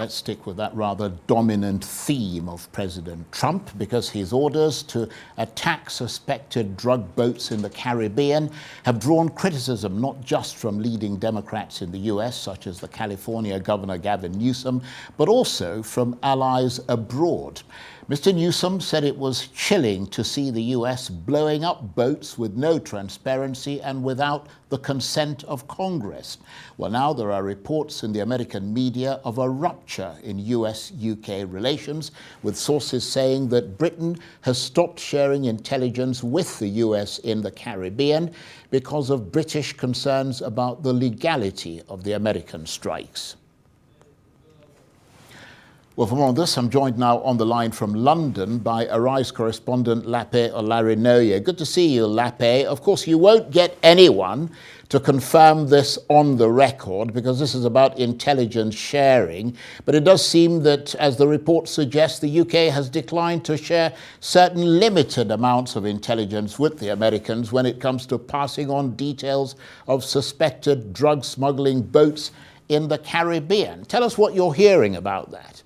let's stick with that rather dominant theme of President Trump, because his orders to attack suspected drug boats in the Caribbean have drawn criticism not just from leading Democrats in the US, such as the California Governor Gavin Newsom, but also from allies abroad. Mr. Newsom said it was chilling to see the US blowing up boats with no transparency and without the consent of Congress. Well, now there are reports in the American media of a rupture in US-UK relations, with sources saying that Britain has stopped sharing intelligence with the US in the Caribbean because of British concerns about the legality of the American strikes. Well, for more on this, I'm joined now on the line from London by Arise correspondent Lape Olarinoye. Good to see you, Lape. Of course, you won't get anyone to confirm this on the record because this is about intelligence sharing. But it does seem that, as the report suggests, the UK has declined to share certain limited amounts of intelligence with the Americans when it comes to passing on details of suspected drug smuggling boats in the Caribbean. Tell us what you're hearing about that.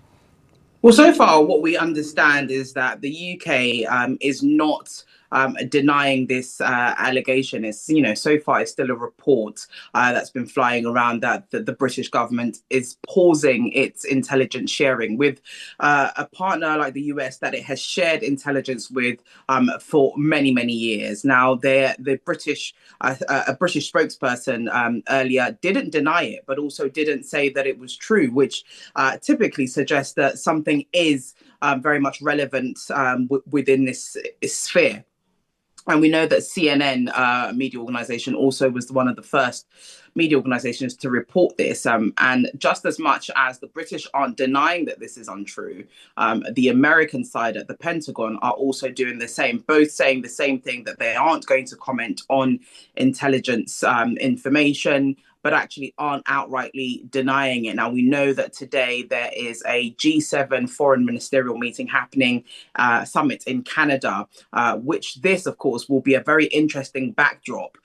Well, so far, what we understand is that the UK is not denying this allegation. It's, so far it's still a report that's been flying around that the British government is pausing its intelligence sharing with a partner like the US that it has shared intelligence with for many, many years. Now, a British spokesperson earlier didn't deny it, but also didn't say that it was true, which typically suggests that something is very much relevant within this sphere. And we know that CNN media organization also was one of the first media organizations to report this. And just as much as the British aren't denying that this is untrue, the American side at the Pentagon are also doing the same, both saying the same thing, that they aren't going to comment on intelligence information, but actually aren't outrightly denying it. Now, we know that today there is a G7 foreign ministerial meeting happening, summit in Canada, which this, of course, will be a very interesting backdrop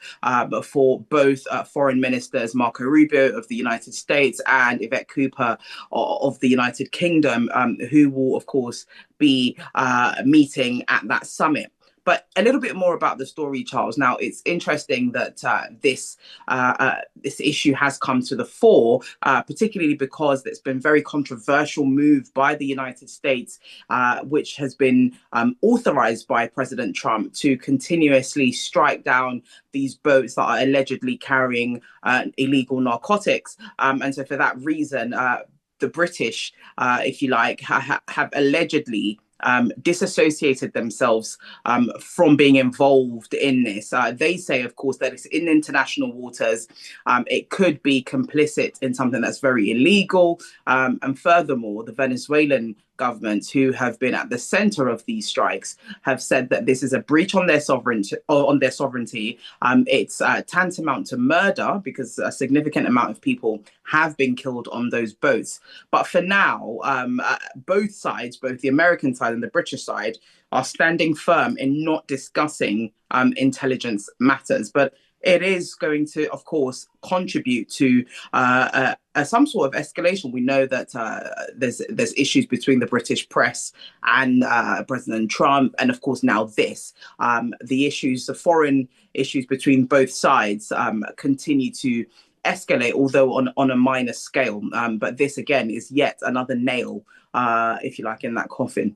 for both foreign ministers, Marco Rubio of the United States and Yvette Cooper of the United Kingdom, who will, of course, be meeting at that summit. But a little bit more about the story, Charles. Now, it's interesting that this issue has come to the fore, particularly because it's been a very controversial move by the United States, which has been authorized by President Trump to continuously strike down these boats that are allegedly carrying illegal narcotics. And so for that reason, the British, if you like, have allegedly disassociated themselves from being involved in this. They say, of course, that it's in international waters. It could be complicit in something that's very illegal. And furthermore, the Venezuelan government, who have been at the center of these strikes, have said that this is a breach on their sovereignty. It's tantamount to murder because a significant amount of people have been killed on those boats. But for now, both sides, both the American side and the British side, are standing firm in not discussing intelligence matters. But it is going to, of course, contribute to some sort of escalation. We know that there's issues between the British press and President Trump, and of course now this. The foreign issues between both sides continue to escalate, although on a minor scale. But this again is yet another nail, if you like, in that coffin.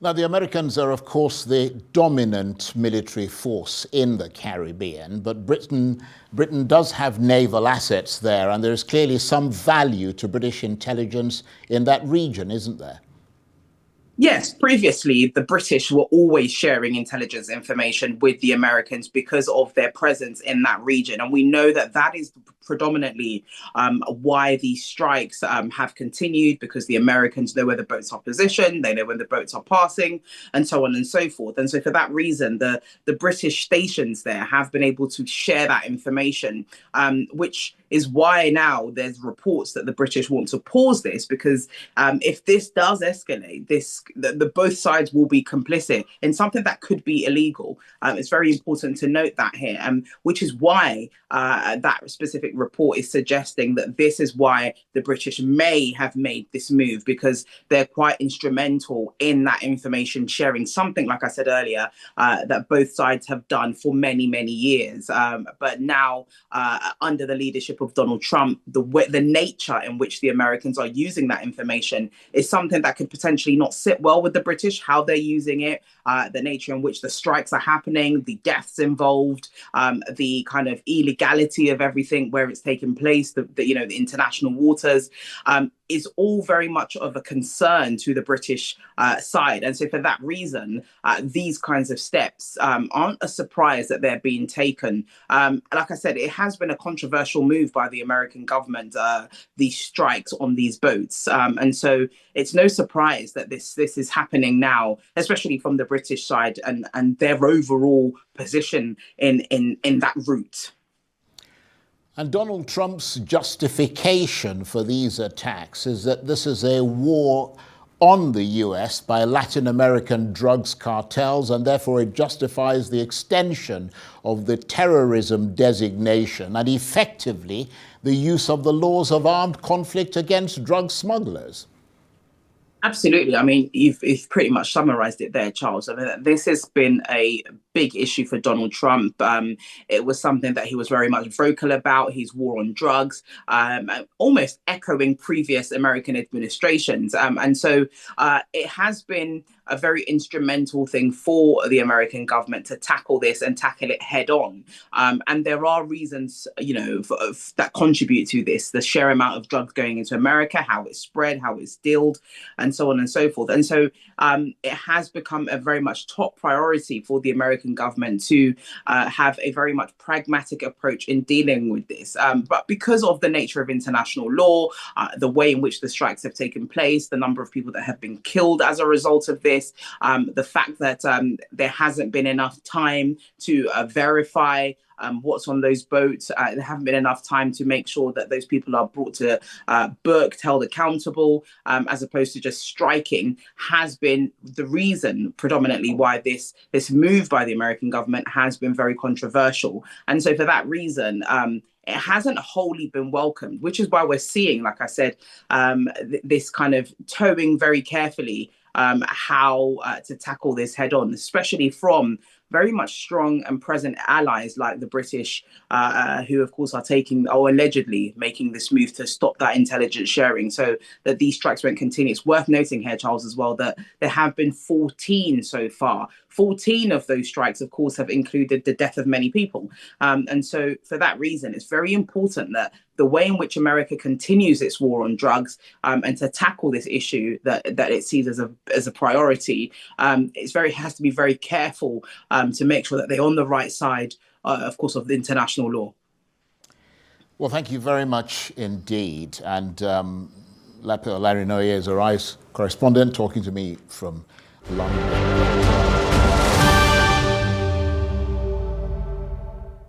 Now, the Americans are, of course, the dominant military force in the Caribbean, but Britain does have naval assets there, and there's clearly some value to British intelligence in that region, isn't there? Yes, previously, the British were always sharing intelligence information with the Americans because of their presence in that region. And we know that that is predominantly why these strikes have continued, because the Americans know where the boats are positioned, they know when the boats are passing, and so on and so forth. And so for that reason, the British stations there have been able to share that information, which is why now there's reports that the British want to pause this, because if this does escalate, the both sides will be complicit in something that could be illegal. It's very important to note that here, which is why that specific scientific report is suggesting that this is why the British may have made this move, because they're quite instrumental in that information sharing, something, like I said earlier, that both sides have done for many, many years. But now, under the leadership of Donald Trump, the nature in which the Americans are using that information is something that could potentially not sit well with the British, how they're using it, the nature in which the strikes are happening, the deaths involved, the kind of illegality of everything where it's taking place, the international waters, is all very much of a concern to the British side. And so for that reason, these kinds of steps aren't a surprise that they're being taken. Like I said, it has been a controversial move by the American government, these strikes on these boats. And so it's no surprise that this is happening now, especially from the British side and their overall position in that route. And Donald Trump's justification for these attacks is that this is a war on the US by Latin American drugs cartels, and therefore it justifies the extension of the terrorism designation and effectively the use of the laws of armed conflict against drug smugglers. Absolutely. I mean, you've pretty much summarized it there, Charles. I mean, this has been a big issue for Donald Trump. It was something that he was very much vocal about, his war on drugs, almost echoing previous American administrations. And so it has been a very instrumental thing for the American government to tackle this and tackle it head on. And there are reasons, that contribute to this, the sheer amount of drugs going into America, how it's spread, how it's dealt, and so on and so forth. And so it has become a very much top priority for the American government to have a very much pragmatic approach in dealing with this. But because of the nature of international law, the way in which the strikes have taken place, the number of people that have been killed as a result of this, the fact that there hasn't been enough time to verify what's on those boats. There haven't been enough time to make sure that those people are brought to book, held accountable, as opposed to just striking, has been the reason predominantly why this move by the American government has been very controversial. And so for that reason, it hasn't wholly been welcomed, which is why we're seeing, like I said, this kind of towing very carefully how to tackle this head on, especially from very much strong and present allies like the British, who, of course, are taking or allegedly making this move to stop that intelligence sharing so that these strikes won't continue. It's worth noting here, Charles, as well, that there have been 14 so far. 14 of those strikes, of course, have included the death of many people. And so for that reason, it's very important that the way in which America continues its war on drugs and to tackle this issue that it sees as a priority, has to be very careful to make sure that they're on the right side, of course, of the international law. Well, thank you very much indeed. And Lape Olarinoye is a RISE correspondent talking to me from London.